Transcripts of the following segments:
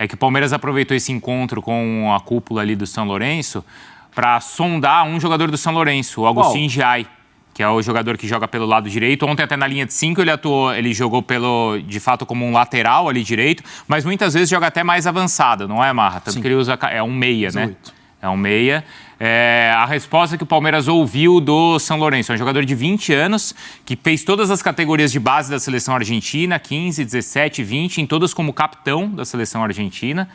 é que o Palmeiras aproveitou esse encontro com a cúpula ali do São Lourenço para sondar um jogador do São Lourenço, o Agustin Giai, que é o jogador que joga pelo lado direito. Ontem até na linha de 5 ele jogou de fato como um lateral ali direito, mas muitas vezes joga até mais avançado, não é, Marra? Tanto que ele usa, é um meia, 18. Né? É um meia. A resposta que o Palmeiras ouviu do São Lourenço, é um jogador de 20 anos, que fez todas as categorias de base da seleção argentina, 15, 17, 20, em todas como capitão da seleção argentina.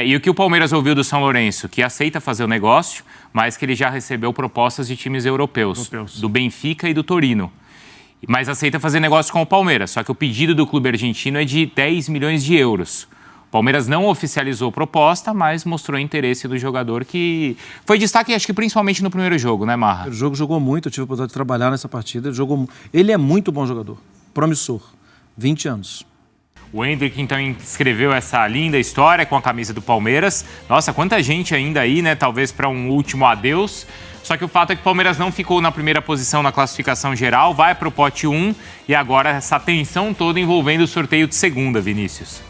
E o que o Palmeiras ouviu do São Lourenço? Que aceita fazer o negócio, mas que ele já recebeu propostas de times europeus. Do Benfica e do Torino. Mas aceita fazer negócio com o Palmeiras, só que o pedido do clube argentino é de 10 milhões de euros. O Palmeiras não oficializou proposta, mas mostrou interesse do jogador, que foi destaque, acho que principalmente no primeiro jogo, né, Marra? O jogo jogou muito, eu tive a oportunidade de trabalhar nessa partida. Ele é muito bom jogador, promissor, 20 anos. O Endrick, então, escreveu essa linda história com a camisa do Palmeiras. Nossa, quanta gente ainda aí, né? Talvez para um último adeus. Só que o fato é que o Palmeiras não ficou na primeira posição na classificação geral, vai para o pote 1 e agora essa tensão toda envolvendo o sorteio de segunda, Vinícius.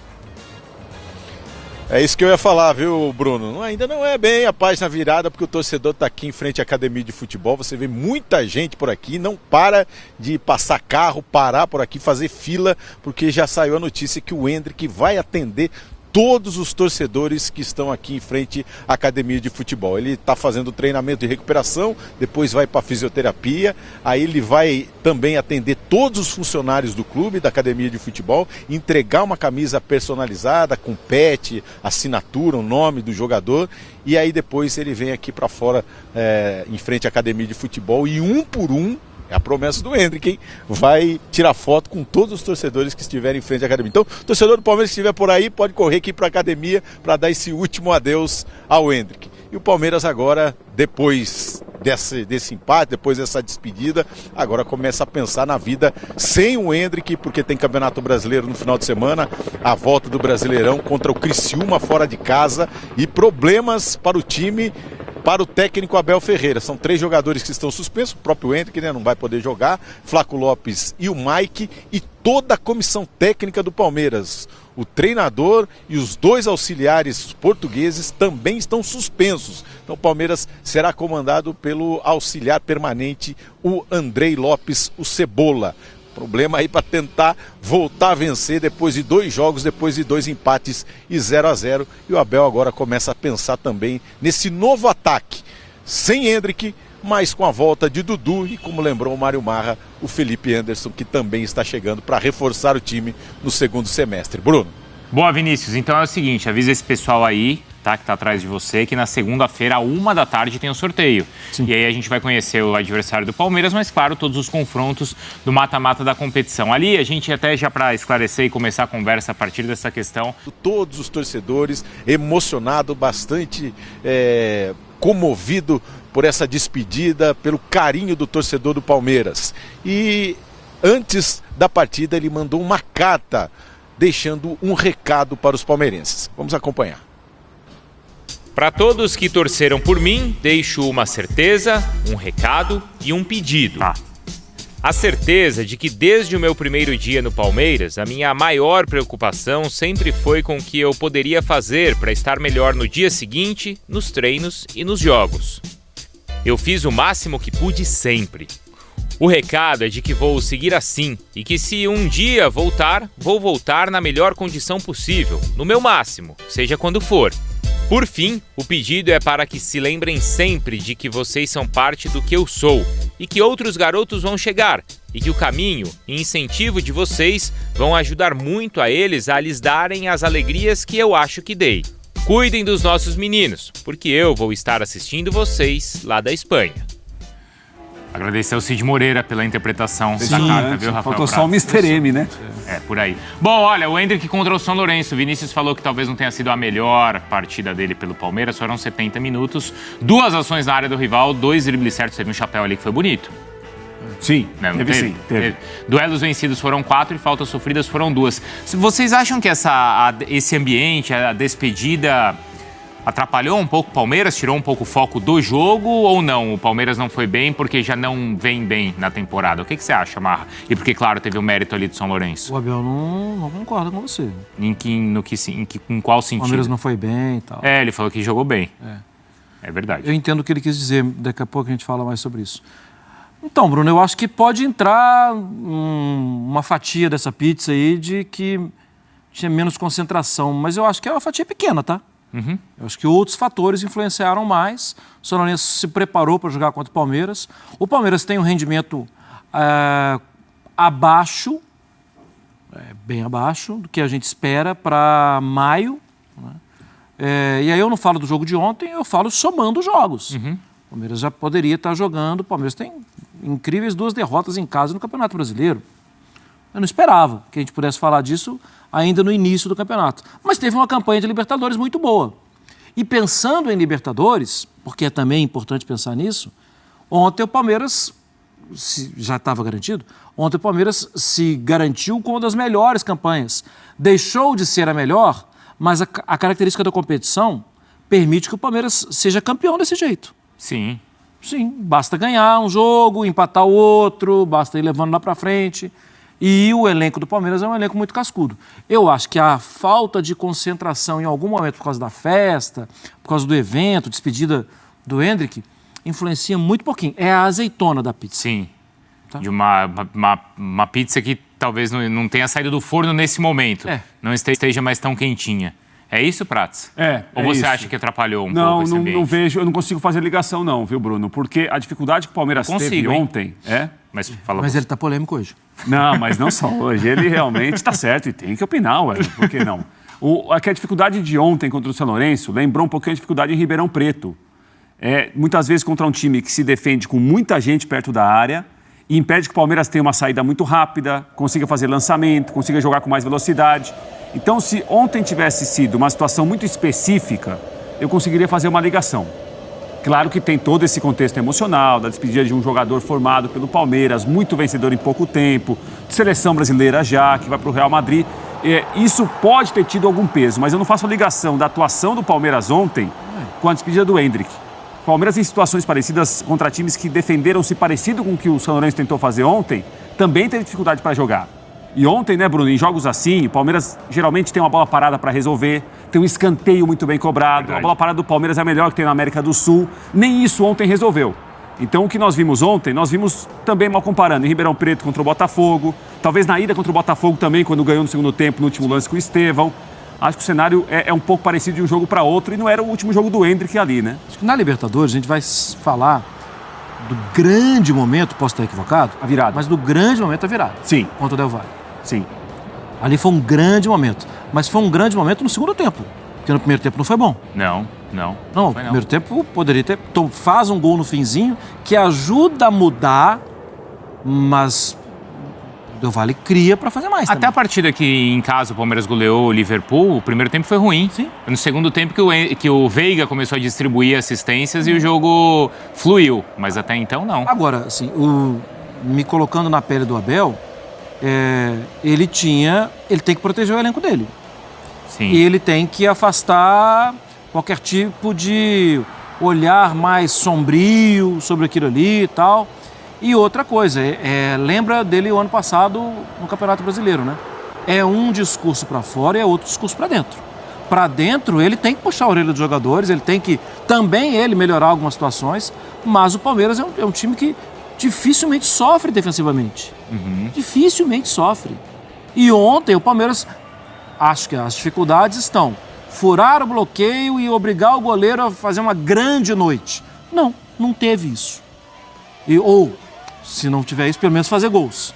É isso que eu ia falar, viu, Bruno? Ainda não é bem a página virada, porque o torcedor está aqui em frente à academia de futebol. Você vê muita gente por aqui, não para de passar carro, parar por aqui, fazer fila, porque já saiu a notícia que o Endrick vai atender todos os torcedores que estão aqui em frente à academia de futebol. Ele está fazendo treinamento de recuperação, depois vai para a fisioterapia, aí ele vai também atender todos os funcionários do clube, da academia de futebol, entregar uma camisa personalizada, com pet, assinatura, o nome do jogador, e aí depois ele vem aqui para fora, em frente à academia de futebol, e um por um, é a promessa do Endrick, hein? Vai tirar foto com todos os torcedores que estiverem em frente à academia. Então, o torcedor do Palmeiras que estiver por aí pode correr aqui para a academia para dar esse último adeus ao Endrick. E o Palmeiras agora, depois desse empate, depois dessa despedida, agora começa a pensar na vida sem o Endrick, porque tem Campeonato Brasileiro no final de semana, a volta do Brasileirão contra o Criciúma fora de casa e problemas para o time, para o técnico Abel Ferreira. São 3 jogadores que estão suspensos, o próprio Endrick, né, não vai poder jogar, Flaco Lopes e o Mike, e toda a comissão técnica do Palmeiras. O treinador e os 2 auxiliares portugueses também estão suspensos. Então o Palmeiras será comandado pelo auxiliar permanente, o Andrei Lopes, o Cebola. Problema aí para tentar voltar a vencer depois de 2 jogos, depois de 2 empates e 0-0. E o Abel agora começa a pensar também nesse novo ataque, sem Endrick, mas com a volta de Dudu e, como lembrou o Mário Marra, o Felipe Anderson, que também está chegando para reforçar o time no segundo semestre. Bruno. Boa, Vinícius. Então é o seguinte, avisa esse pessoal aí, tá, que está atrás de você, que na segunda-feira, 13h, tem o sorteio. Sim. E aí a gente vai conhecer o adversário do Palmeiras, mas, claro, todos os confrontos do mata-mata da competição. Ali, a gente até já para esclarecer e começar a conversa a partir dessa questão. Todos os torcedores emocionados, bastante comovido por essa despedida, pelo carinho do torcedor do Palmeiras. E antes da partida ele mandou uma carta deixando um recado para os palmeirenses. Vamos acompanhar. Para todos que torceram por mim, deixo uma certeza, um recado e um pedido. A certeza de que desde o meu primeiro dia no Palmeiras, a minha maior preocupação sempre foi com o que eu poderia fazer para estar melhor no dia seguinte, nos treinos e nos jogos. Eu fiz o máximo que pude sempre. O recado é de que vou seguir assim e que se um dia voltar, vou voltar na melhor condição possível, no meu máximo, seja quando for. Por fim, o pedido é para que se lembrem sempre de que vocês são parte do que eu sou e que outros garotos vão chegar e que o caminho e incentivo de vocês vão ajudar muito a eles a lhes darem as alegrias que eu acho que dei. Cuidem dos nossos meninos, porque eu vou estar assistindo vocês lá da Espanha. Agradecer ao Cid Moreira pela interpretação da carta, viu, Rafael? Faltou só o Mr. M, né? Por aí. Bom, olha, o Endrick contra o São Lourenço. O Vinícius falou que talvez não tenha sido a melhor partida dele pelo Palmeiras. Foram 70 minutos, 2 ações na área do rival, 2 dribles certos. Teve um chapéu ali que foi bonito. Sim, teve. Duelos vencidos foram 4 e faltas sofridas foram 2. Vocês acham que esse ambiente, a despedida, atrapalhou um pouco o Palmeiras, tirou um pouco o foco do jogo ou não? O Palmeiras não foi bem porque já não vem bem na temporada. O que você acha, Marra? E porque, claro, teve o mérito ali do São Lourenço. O Abel não concorda com você. Em qual sentido? O Palmeiras não foi bem e tal. Ele falou que jogou bem. É verdade. Eu entendo o que ele quis dizer. Daqui a pouco a gente fala mais sobre isso. Então, Bruno, eu acho que pode entrar uma fatia dessa pizza aí de que tinha menos concentração. Mas eu acho que é uma fatia pequena, tá? Eu acho que outros fatores influenciaram mais. O São Lourenço se preparou para jogar contra o Palmeiras. O Palmeiras tem um rendimento abaixo, bem abaixo do que a gente espera para maio. Né? E aí eu não falo do jogo de ontem, eu falo somando os jogos. O Palmeiras já poderia estar jogando. O Palmeiras tem incríveis 2 derrotas em casa no Campeonato Brasileiro. Eu não esperava que a gente pudesse falar disso ainda no início do campeonato. Mas teve uma campanha de Libertadores muito boa. E pensando em Libertadores, porque é também importante pensar nisso, ontem o Palmeiras, já estava garantido, ontem o Palmeiras se garantiu com uma das melhores campanhas. Deixou de ser a melhor, mas a característica da competição permite que o Palmeiras seja campeão desse jeito. Sim. Sim, basta ganhar um jogo, empatar o outro, basta ir levando lá para frente. E o elenco do Palmeiras é um elenco muito cascudo. Eu acho que a falta de concentração em algum momento por causa da festa, por causa do evento, despedida do Endrick, influencia muito pouquinho. É a azeitona da pizza. Sim. Tá? De uma pizza que talvez não tenha saído do forno nesse momento. Não esteja mais tão quentinha. É isso, Prats? Ou você acha que atrapalhou pouco esse ambiente? Não vejo, eu não consigo fazer ligação não, viu, Bruno? Porque a dificuldade que o Palmeiras teve ontem... Mas ele tá polêmico hoje. Não, mas não só hoje. Ele realmente está certo e tem que opinar, ué. Por que não? A dificuldade de ontem contra o São Lourenço lembrou um pouquinho a dificuldade em Ribeirão Preto. Muitas vezes contra um time que se defende com muita gente perto da área e impede que o Palmeiras tenha uma saída muito rápida, consiga fazer lançamento, consiga jogar com mais velocidade. Então, se ontem tivesse sido uma situação muito específica, eu conseguiria fazer uma ligação. Claro que tem todo esse contexto emocional, da despedida de um jogador formado pelo Palmeiras, muito vencedor em pouco tempo, de seleção brasileira já, que vai para o Real Madrid. Isso pode ter tido algum peso, mas eu não faço a ligação da atuação do Palmeiras ontem com a despedida do Endrick. O Palmeiras, em situações parecidas contra times que defenderam-se parecido com o que o São Lourenço tentou fazer ontem, também teve dificuldade para jogar. E ontem, né, Bruno, em jogos assim, o Palmeiras geralmente tem uma bola parada para resolver, tem um escanteio muito bem cobrado, a bola parada do Palmeiras é a melhor que tem na América do Sul. Nem isso ontem resolveu. Então, o que nós vimos ontem, nós vimos também mal comparando em Ribeirão Preto contra o Botafogo, talvez na ida contra o Botafogo também, quando ganhou no segundo tempo, no último lance com o Estevão. Acho que o cenário é um pouco parecido de um jogo para outro e não era o último jogo do Endrick ali, né? Acho que na Libertadores a gente vai falar do grande momento, posso estar equivocado? A virada. Mas do grande momento a virada. Sim. Contra o Del Valle. Sim. Ali foi um grande momento. Mas foi um grande momento no segundo tempo. Porque no primeiro tempo não foi bom. Não. Não, no primeiro tempo poderia ter... Então, faz um gol no finzinho que ajuda a mudar, mas o Del Valle cria para fazer mais Até também. a partida que em casa o Palmeiras goleou o Liverpool, o primeiro tempo foi ruim. Sim. No segundo tempo que o Veiga começou a distribuir assistências e o jogo fluiu. Mas até então, não. Agora, assim, me colocando na pele do Abel, ele tem que proteger o elenco dele. Sim. E ele tem que afastar qualquer tipo de olhar mais sombrio sobre aquilo ali e tal. E outra coisa, lembra dele o ano passado no Campeonato Brasileiro, né? É um discurso para fora e é outro discurso para dentro. Para dentro, ele tem que puxar a orelha dos jogadores, ele tem que também melhorar algumas situações, mas o Palmeiras é um time que dificilmente sofre defensivamente. Dificilmente sofre. E ontem o Palmeiras, acho que as dificuldades estão furar o bloqueio e obrigar o goleiro a fazer uma grande noite. Não teve isso. Ou, se não tiver isso, pelo menos fazer gols.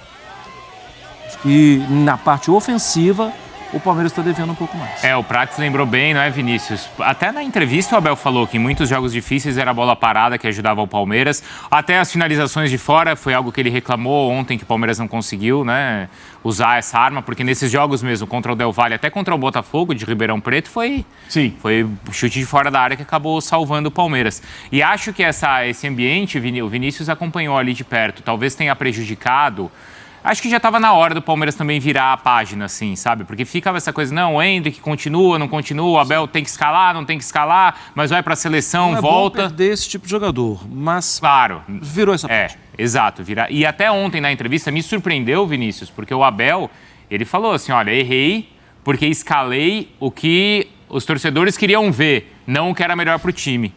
E na parte ofensiva, o Palmeiras está devendo um pouco mais. O Prats lembrou bem, não é, Vinícius? Até na entrevista o Abel falou que em muitos jogos difíceis era a bola parada que ajudava o Palmeiras. Até as finalizações de fora foi algo que ele reclamou ontem, que o Palmeiras não conseguiu, né, usar essa arma, porque nesses jogos mesmo, contra o Del Valle, até contra o Botafogo de Ribeirão Preto, foi chute de fora da área que acabou salvando o Palmeiras. E acho que esse ambiente, o Vinícius acompanhou ali de perto, talvez tenha prejudicado Acho que já estava na hora do Palmeiras também virar a página, assim, sabe? Porque ficava essa coisa, não, o Endrick continua, não continua, o Abel tem que escalar, não tem que escalar, mas vai para a seleção, não volta. É bom perder esse tipo de jogador, mas claro, virou essa parte. Exato. E até ontem na entrevista me surpreendeu, Vinícius, porque o Abel, ele falou assim, olha, errei porque escalei o que os torcedores queriam ver, não o que era melhor para o time.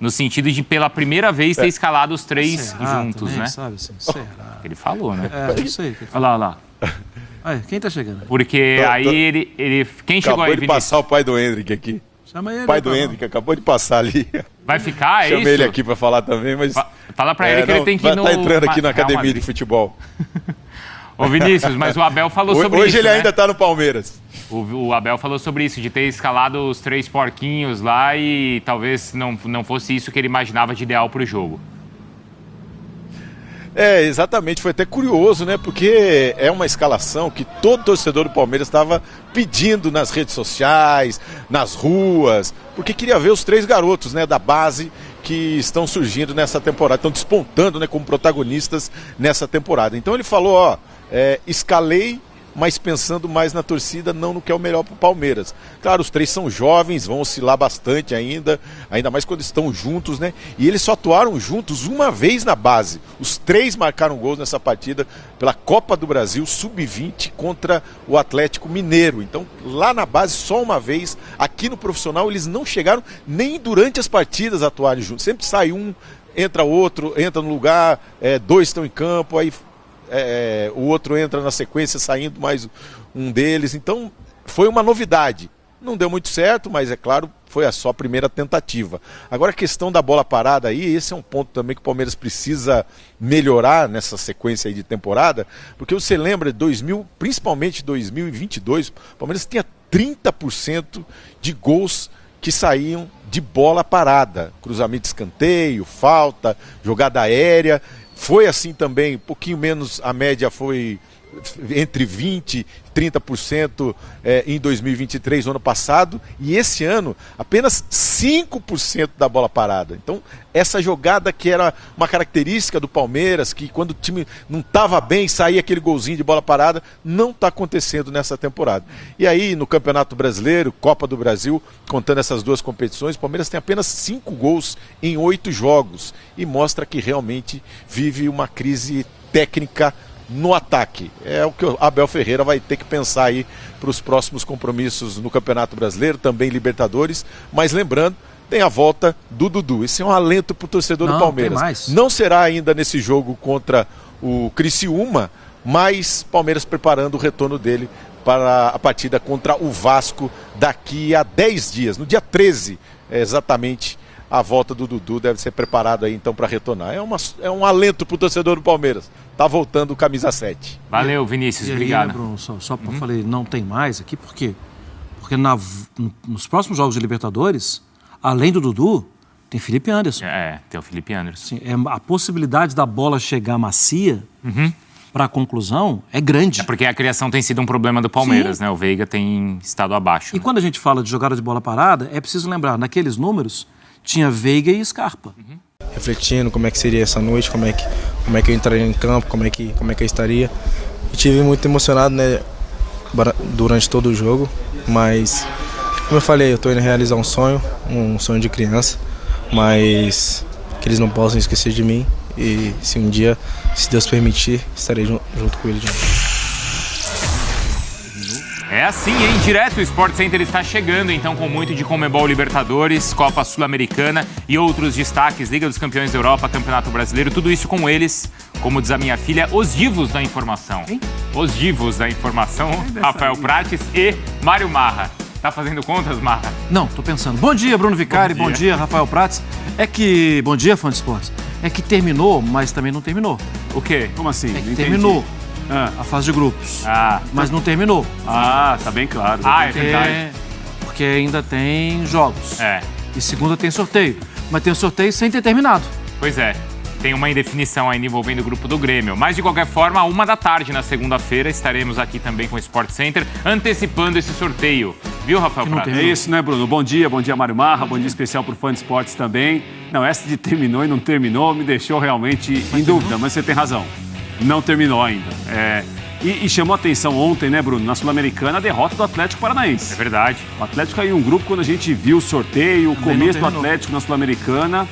No sentido de, pela primeira vez, ter escalado os três juntos, também, né? Sabe, assim, será? Ele falou, né? Não sei. Olha lá. Aí, quem tá chegando? Porque aí quem chegou aí, Acabou de passar o pai do Hendrick aqui. Chama ele. O pai do Hendrick acabou de passar ali. Vai ficar, é isso? Chamei ele aqui pra falar também, mas... Fala pra ele que ele tem que ir no... Tá entrando aqui na Real academia Madrid. de futebol. Ô, Vinícius, mas o Abel falou sobre isso, Hoje ele né? ainda tá no Palmeiras. O Abel falou sobre isso, de ter escalado os 3 porquinhos lá e talvez não fosse isso que ele imaginava de ideal pro jogo. Exatamente. Foi até curioso, né? Porque é uma escalação que todo torcedor do Palmeiras estava pedindo nas redes sociais, nas ruas, porque queria ver os 3 garotos, né, da base que estão surgindo nessa temporada, estão despontando, né, como protagonistas nessa temporada. Então ele falou, escalei, mas pensando mais na torcida, não no que é o melhor para o Palmeiras. Claro, os 3 são jovens, vão oscilar bastante ainda mais quando estão juntos, né? E eles só atuaram juntos uma vez na base. Os 3 marcaram gols nessa partida pela Copa do Brasil Sub-20 contra o Atlético Mineiro. Então, lá na base, só uma vez. Aqui no profissional, eles não chegaram nem durante as partidas a atuarem juntos. Sempre sai um, entra outro, entra no lugar, 2 estão em campo, aí o outro entra na sequência, saindo mais um deles. Então foi uma novidade, não deu muito certo, mas é claro, foi a só primeira tentativa. Agora a questão da bola parada aí, esse é um ponto também que o Palmeiras precisa melhorar nessa sequência aí de temporada, porque você lembra, principalmente 2022, o Palmeiras tinha 30% de gols que saíam de bola parada, cruzamento de escanteio, falta, jogada aérea. Foi assim também, um pouquinho menos, a média foi entre 20% e 30% em 2023, no ano passado, e esse ano apenas 5% da bola parada. Então, essa jogada que era uma característica do Palmeiras, que quando o time não estava bem, saía aquele golzinho de bola parada, não está acontecendo nessa temporada. E aí, no Campeonato Brasileiro, Copa do Brasil, contando essas 2 competições, o Palmeiras tem apenas 5 gols em 8 jogos, e mostra que realmente vive uma crise técnica no ataque. É o que o Abel Ferreira vai ter que pensar aí para os próximos compromissos no Campeonato Brasileiro, também Libertadores, mas lembrando, tem a volta do Dudu. Esse é um alento para o torcedor do Palmeiras. Não será ainda nesse jogo contra o Criciúma, mas Palmeiras preparando o retorno dele para a partida contra o Vasco daqui a 10 dias, no dia 13, exatamente. A volta do Dudu deve ser preparado aí então para retornar. É um alento para o torcedor do Palmeiras. Tá voltando o camisa 7. Valeu, Vinícius. Obrigado. Aí, né, Bruno, só para falei, não tem mais aqui, por quê? Porque nos próximos jogos de Libertadores, além do Dudu, tem Felipe Anderson. Tem o Felipe Anderson. Sim, a possibilidade da bola chegar macia para a conclusão é grande. É porque a criação tem sido um problema do Palmeiras, né? O Veiga tem estado abaixo. E quando a gente fala de jogada de bola parada, é preciso lembrar, naqueles números, tinha Veiga e Scarpa. Refletindo como é que seria essa noite, como é que eu entraria em campo, como é que eu estaria. Eu estive muito emocionado, né, durante todo o jogo, mas como eu falei, eu estou indo realizar um sonho de criança, mas que eles não possam esquecer de mim, e se um dia, se Deus permitir, estarei junto com ele de novo. É assim, hein? Direto o Sport Center está chegando, então, com muito de Conmebol Libertadores, Copa Sul-Americana e outros destaques, Liga dos Campeões da Europa, Campeonato Brasileiro, tudo isso com eles, como diz a minha filha, os divos da informação. Hein? Os divos da informação, Rafael Prates e Mário Marra. Tá fazendo contas, Marra? Não, tô pensando. Bom dia, Bruno Vicari, bom dia, Rafael Prates. Bom dia, fã de esportes. É que terminou, mas também não terminou. O quê? Como assim? É que terminou a fase de grupos, mas não terminou. Tá bem claro. É verdade. Porque ainda tem jogos. E segunda tem sorteio. Mas tem o sorteio sem ter terminado. Pois é. Tem uma indefinição ainda envolvendo o grupo do Grêmio. Mas, de qualquer forma, 1h da tarde, estaremos aqui também com o Sport Center, antecipando esse sorteio. Viu, Rafael Prates? É isso, né, Bruno? Bom dia, Mário Marra, bom dia especial para o fã de esportes também. Não, essa de terminou e não terminou me deixou realmente em dúvida, mas você tem razão. Não terminou ainda. E chamou a atenção ontem, né, Bruno, na Sul-Americana, a derrota do Atlético Paranaense. É verdade. O Atlético caiu em um grupo quando a gente viu o sorteio, o começo do Atlético na Sul-Americana.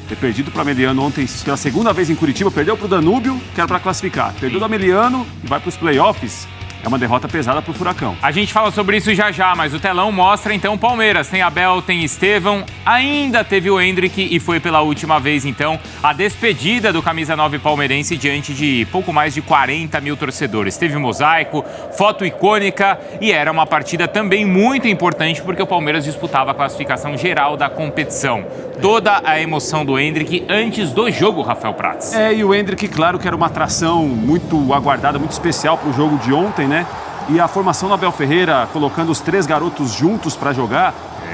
Ter perdido para o Ameliano ontem pela segunda vez em Curitiba, perdeu para o Danúbio, que era para classificar. Perdeu do Ameliano e vai para os playoffs. É uma derrota pesada para o Furacão. A gente fala sobre isso já, mas o telão mostra então o Palmeiras. Tem Abel, tem Estevão, ainda teve o Endrick e foi pela última vez então a despedida do camisa 9 palmeirense diante de pouco mais de 40 mil torcedores. Teve mosaico, foto icônica e era uma partida também muito importante porque o Palmeiras disputava a classificação geral da competição. Toda a emoção do Endrick antes do jogo, Rafael Prats. E o Endrick, claro que era uma atração muito aguardada, muito especial para o jogo de ontem, né? E a formação do Abel Ferreira, colocando os 3 garotos juntos para jogar,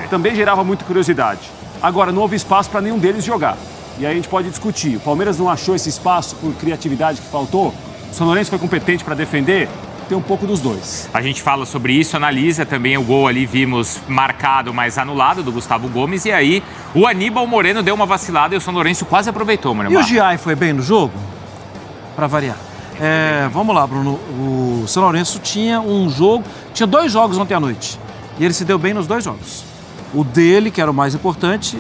também gerava muita curiosidade. Agora, não houve espaço para nenhum deles jogar. E aí a gente pode discutir. O Palmeiras não achou esse espaço por criatividade que faltou? O São Lourenço foi competente para defender? Tem um pouco dos dois. A gente fala sobre isso, analisa também o gol ali, vimos marcado, mas anulado, do Gustavo Gomes. E aí, o Aníbal Moreno deu uma vacilada e o São Lourenço quase aproveitou, Maria. E o Giai foi bem no jogo? Para variar. Vamos lá, Bruno. O São Lourenço tinha 2 jogos ontem à noite. E ele se deu bem nos 2 jogos. O dele, que era o mais importante,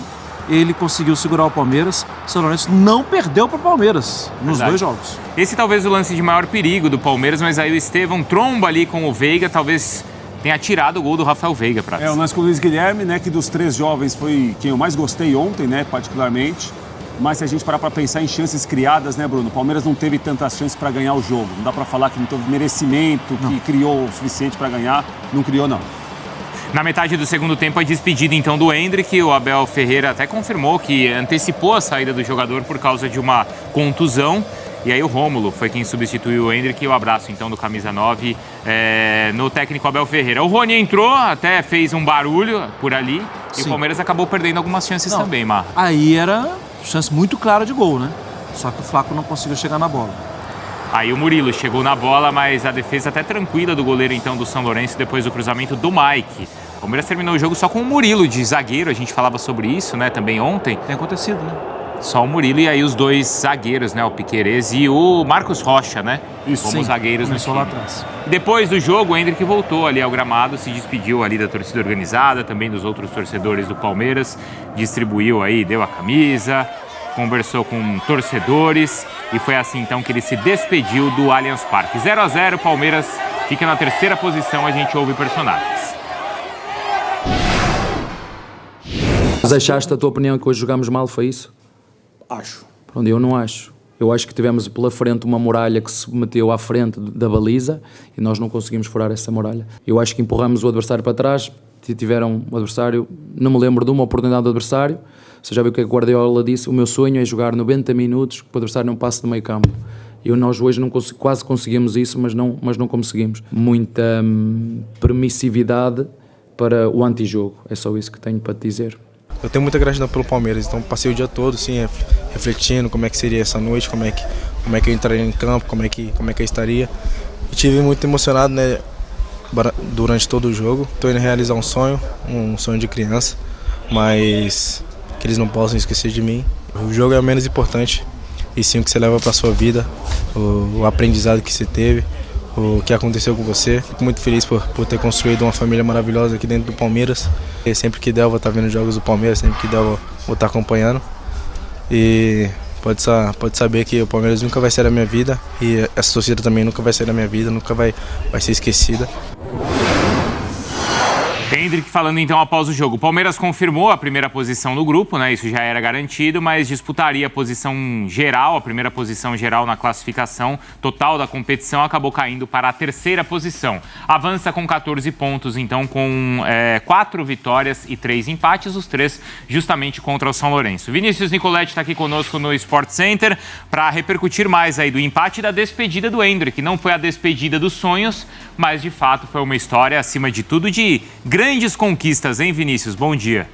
ele conseguiu segurar o Palmeiras. O São Lourenço não perdeu para o Palmeiras nos 2 jogos. Esse talvez o lance de maior perigo do Palmeiras, mas aí o Estevão tromba ali com o Veiga, talvez tenha tirado o gol do Rafael Veiga. O lance com o Luiz Guilherme, né, que dos 3 jovens foi quem eu mais gostei ontem, né, particularmente. Mas se a gente parar para pensar em chances criadas, né, Bruno? O Palmeiras não teve tantas chances para ganhar o jogo. Não dá para falar que não teve merecimento, que criou o suficiente para ganhar. Não criou, não. Na metade do segundo tempo, a despedida então do Endrick. O Abel Ferreira até confirmou que antecipou a saída do jogador por causa de uma contusão. E aí o Rômulo foi quem substituiu o Endrick. E o abraço então do camisa 9 no técnico Abel Ferreira. O Rony entrou, até fez um barulho por ali. E o Palmeiras acabou perdendo algumas chances também, Mar. Aí era chance muito clara de gol, né? Só que o Flaco não conseguiu chegar na bola. Aí o Murilo chegou na bola, mas a defesa até tranquila do goleiro então do São Lourenço depois do cruzamento do Mike. O Palmeiras terminou o jogo só com o Murilo de zagueiro, a gente falava sobre isso, né, também ontem. Tem acontecido, né? Só o Murilo e aí os 2 zagueiros, né, o Piquerez e o Marcos Rocha, né? Isso, como zagueiros no time. Lá atrás. Depois do jogo, o Endrick voltou ali ao gramado, se despediu ali da torcida organizada, também dos outros torcedores do Palmeiras, distribuiu aí, deu a camisa, conversou com torcedores e foi assim então que ele se despediu do Allianz Parque. 0-0, Palmeiras fica na 3ª posição, a gente ouve personagens. Mas achaste, a tua opinião, que hoje jogámos mal, foi isso? Acho. Pronto, eu não acho. Eu acho que tivemos pela frente uma muralha que se meteu à frente da baliza e nós não conseguimos furar essa muralha. Eu acho que empurramos o adversário para trás, tiveram o adversário, não me lembro de uma oportunidade do adversário. Você já viu o que a Guardiola disse? O meu sonho é jogar 90 minutos que o adversário não passe do meio campo. Nós hoje quase conseguimos isso, mas não conseguimos. Muita permissividade para o antijogo, é só isso que tenho para te dizer. Eu tenho muita gratidão pelo Palmeiras, então passei o dia todo assim, refletindo como é que seria essa noite, como é que eu entraria em campo, como é que eu estaria. E estive muito emocionado, né, durante todo o jogo. Estou indo realizar um sonho de criança, mas que eles não possam esquecer de mim. O jogo é o menos importante, e sim o que você leva para a sua vida, o aprendizado que você teve, o que aconteceu com você. Fico muito feliz por ter construído uma família maravilhosa aqui dentro do Palmeiras. E sempre que der eu vou estar vendo jogos do Palmeiras, sempre que der eu vou estar acompanhando. E pode saber que o Palmeiras nunca vai ser da minha vida e essa torcida também nunca vai ser da minha vida, nunca vai ser esquecida. Endrick falando então após o jogo. O Palmeiras confirmou a 1ª posição no grupo, né? Isso já era garantido, mas disputaria a posição geral, a 1ª posição geral na classificação total da competição, acabou caindo para a 3ª posição. Avança com 14 pontos, então, com 4 vitórias e 3 empates, os 3 justamente contra o São Lourenço. Vinícius Nicoletti está aqui conosco no Sport Center para repercutir mais aí do empate e da despedida do Endrick. Não foi a despedida dos sonhos, mas de fato foi uma história, acima de tudo, de grandes conquistas, hein, Vinícius? Bom dia.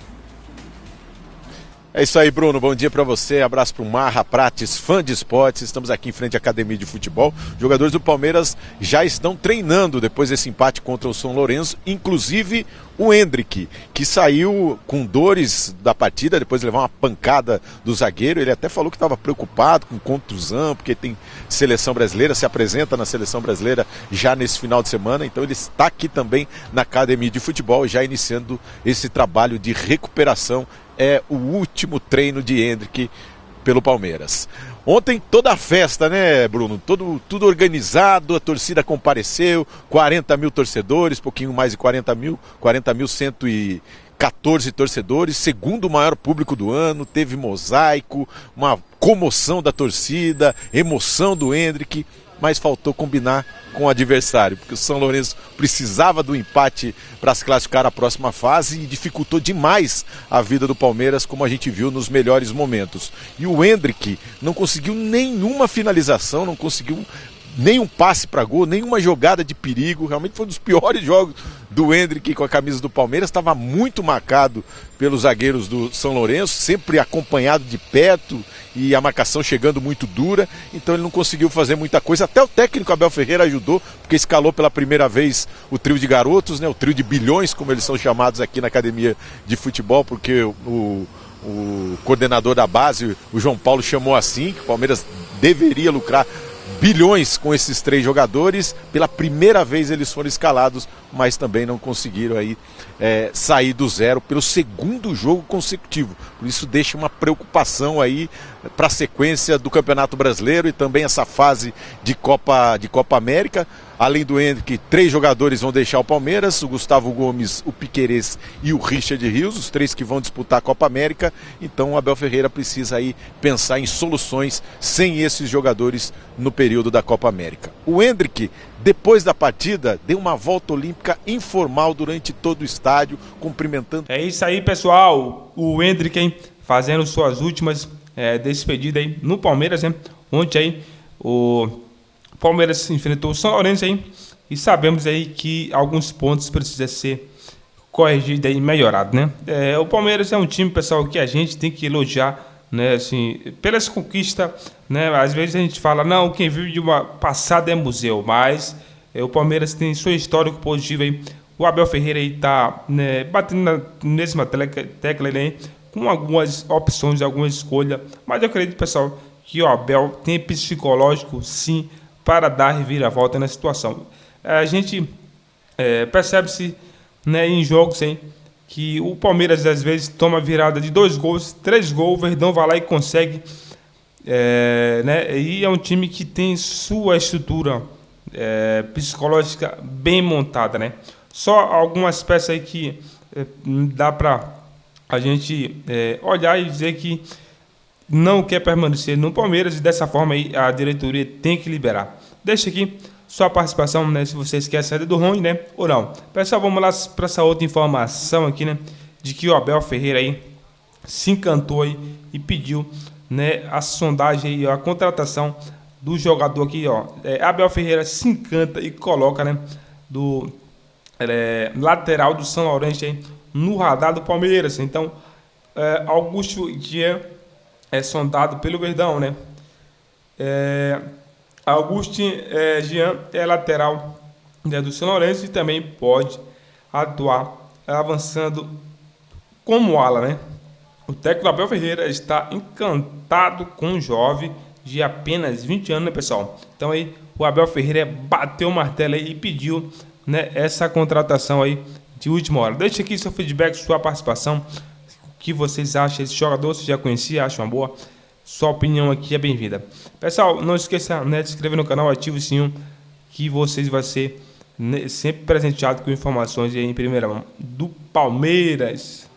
É isso aí, Bruno. Bom dia para você. Abraço para o Marra Prates, fã de esportes. Estamos aqui em frente à Academia de Futebol. Jogadores do Palmeiras já estão treinando depois desse empate contra o São Lourenço. Inclusive o Endrick, que saiu com dores da partida depois de levar uma pancada do zagueiro. Ele até falou que estava preocupado com contusão, porque tem seleção brasileira, se apresenta na seleção brasileira já nesse final de semana. Então ele está aqui também na Academia de Futebol, já iniciando esse trabalho de recuperação. É o último treino de Endrick pelo Palmeiras. Ontem toda a festa, né, Bruno? Tudo organizado, a torcida compareceu, 40 mil torcedores, pouquinho mais de 40.114 torcedores, segundo maior público do ano, teve mosaico, uma comoção da torcida, emoção do Endrick, mas faltou combinar com o adversário, porque o São Lourenço precisava do empate para se classificar à próxima fase e dificultou demais a vida do Palmeiras, como a gente viu nos melhores momentos. E o Endrick não conseguiu nenhuma finalização, não conseguiu nenhum passe para gol, nenhuma jogada de perigo. Realmente foi um dos piores jogos do Endrick com a camisa do Palmeiras. Estava muito marcado pelos zagueiros do São Lourenço, sempre acompanhado de perto e a marcação chegando muito dura. Então ele não conseguiu fazer muita coisa. Até o técnico Abel Ferreira ajudou, porque escalou pela primeira vez o trio de garotos, né? O trio de bilhões, como eles são chamados aqui na Academia de Futebol, porque o coordenador da base, o João Paulo, chamou assim, que o Palmeiras deveria lucrar bilhões com esses 3 jogadores. Pela primeira vez eles foram escalados, mas também não conseguiram aí sair do zero pelo segundo jogo consecutivo. Por isso deixa uma preocupação aí para a sequência do Campeonato Brasileiro e também essa fase de Copa América. Além do Endrick, 3 jogadores vão deixar o Palmeiras, o Gustavo Gomes, o Piquerez e o Richard Rios, os 3 que vão disputar a Copa América. Então o Abel Ferreira precisa aí pensar em soluções sem esses jogadores no período da Copa América. O Endrick, depois da partida, deu uma volta olímpica informal durante todo o estádio, cumprimentando. É isso aí, pessoal. O Endrick, hein, fazendo suas últimas despedidas aí no Palmeiras, hein? Ontem aí o Palmeiras enfrentou o São Lourenço aí, e sabemos aí que alguns pontos precisam ser corrigidos e melhorados, né? O Palmeiras é um time, pessoal, que a gente tem que elogiar, né? Assim, pelas conquistas, né? Às vezes a gente fala, não, quem vive de uma passada é museu, mas o Palmeiras tem seu histórico positivo aí. O Abel Ferreira aí tá, né, batendo na mesma tecla aí, com algumas opções, algumas escolhas, mas eu acredito, pessoal, que o Abel tem psicológico, sim, para dar reviravolta na situação. A gente percebe-se, né, em jogos hein, que o Palmeiras às vezes toma virada de 2 gols, 3 gols, o Verdão vai lá e consegue. Né, e é um time que tem sua estrutura psicológica bem montada. Né? Só algumas peças aí que dá para a gente olhar e dizer que não quer permanecer no Palmeiras, e dessa forma aí a diretoria tem que liberar. Deixa aqui sua participação, né, se vocês querem sair do ruim, né, ou não. Pessoal, vamos lá para essa outra informação aqui, né, de que o Abel Ferreira aí se encantou aí e pediu, né, a sondagem aí, a contratação do jogador aqui, ó. Abel Ferreira se encanta e coloca, né, do lateral do São Lourenço aí no radar do Palmeiras. Então, Augusto Jean é sondado pelo Verdão, né? Augusto Jean é lateral, né, do São Lourenço e também pode atuar avançando como ala, né? O técnico Abel Ferreira está encantado com o jovem de apenas 20 anos, né, pessoal? Então aí o Abel Ferreira bateu o martelo aí e pediu, né, essa contratação aí de última hora. Deixa aqui seu feedback, sua participação. O que vocês acham desse jogador? Se já conhecia, acham uma boa? Sua opinião aqui é bem-vinda. Pessoal, não esqueça, né, de se inscrever no canal, ative o sininho, que vocês vão ser, né, sempre presenteados com informações aí em primeira mão do Palmeiras.